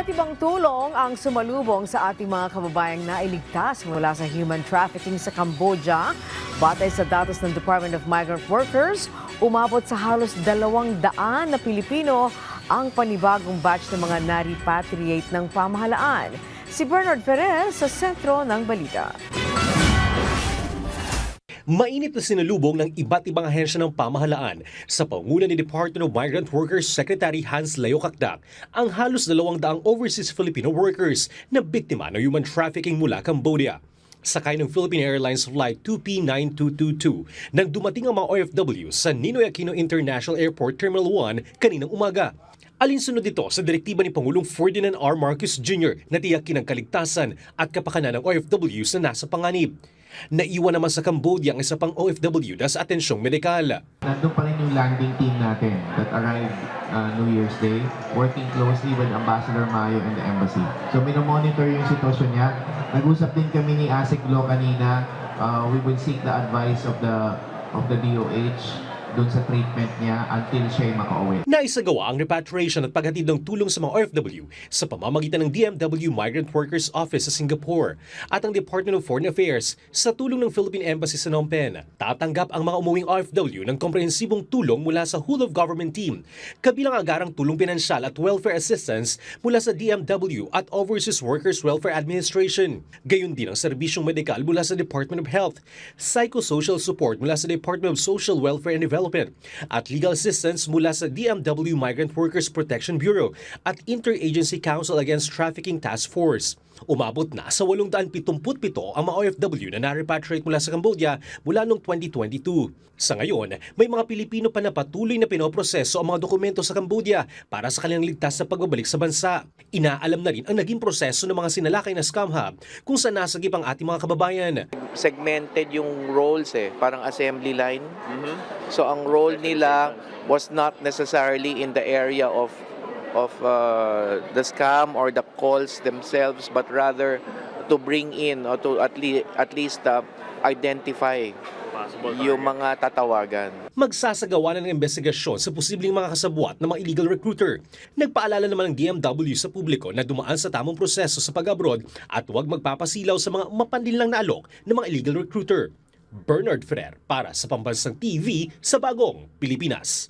Iba't ibang tulong ang sumalubong sa ating mga kababayang nailigtas mula sa human trafficking sa Cambodia. Batay sa datos ng Department of Migrant Workers, umabot sa halos 200 na Pilipino ang panibagong batch ng mga na-repatriate ng pamahalaan. Si Bernard Ferrer sa sentro ng balita. Mainit na sinalubong ng iba't ibang ahensya ng pamahalaan sa pangunguna ni Department of Migrant Workers Secretary Hans Leo Kakdak ang halos 200 overseas Filipino workers na biktima ng human trafficking mula Cambodia. Sakay ng Philippine Airlines Flight 2P9222 nang dumating ang mga OFW sa Ninoy Aquino International Airport Terminal 1 kaninang umaga. Alinsunod ito sa direktiba ni Pangulong Ferdinand R. Marcos Jr. na tiyakin ang kaligtasan at kapakanan ng OFWs na nasa panganib. Naiwan naman sa Cambodia ang isa pang OFW na sa atensyong medikal. Nandun pa rin yung landing team natin that arrived New Year's Day, working closely with Ambassador Mayo and the embassy. So minomonitor yung sitwasyon niya. Nag-usap din kami ni Asik Glo kanina. We will seek the advice of the DOH doon sa treatment niya until siya makauwi. Naisagawa ang repatriation at paghatid ng tulong sa mga OFW sa pamamagitan ng DMW Migrant Workers Office sa Singapore at ang Department of Foreign Affairs sa tulong ng Philippine Embassy sa Phnom Penh. Tatanggap ang mga umuwing OFW ng komprehensibong tulong mula sa whole of government team, kabilang agarang tulong pinansyal at welfare assistance mula sa DMW at Overseas Workers Welfare Administration. Gayon din ang serbisyong medikal mula sa Department of Health, psychosocial support mula sa Department of Social Welfare and Development, at legal assistance mula sa DMW Migrant Workers Protection Bureau at Interagency Council Against Trafficking Task Force. Umabot na sa 877 ang mga OFW na na-repatriate mula sa Cambodia mula noong 2022. Sa ngayon, may mga Pilipino pa na patuloy na pinoproseso ang mga dokumento sa Cambodia para sa kanilang ligtas na pagbabalik sa bansa. Inaalam na rin ang naging proseso ng mga sinalakay na scam hub kung saan nasagip ang ating mga kababayan. Segmented yung roles parang assembly line. So ang role nila was not necessarily in the area of the scam or the calls themselves, but rather to bring in or to at least identify yung mga tatawagan. Magsasagawa na ng investigasyon sa posibleng mga kasabwat ng mga illegal recruiter. Nagpaalala naman ng DMW sa publiko na dumaan sa tamang proseso sa pag-abroad at huwag magpapasilaw sa mga mapanlinlang na alok ng mga illegal recruiter. Bernard Ferrer para sa Pambansang TV sa Bagong Pilipinas.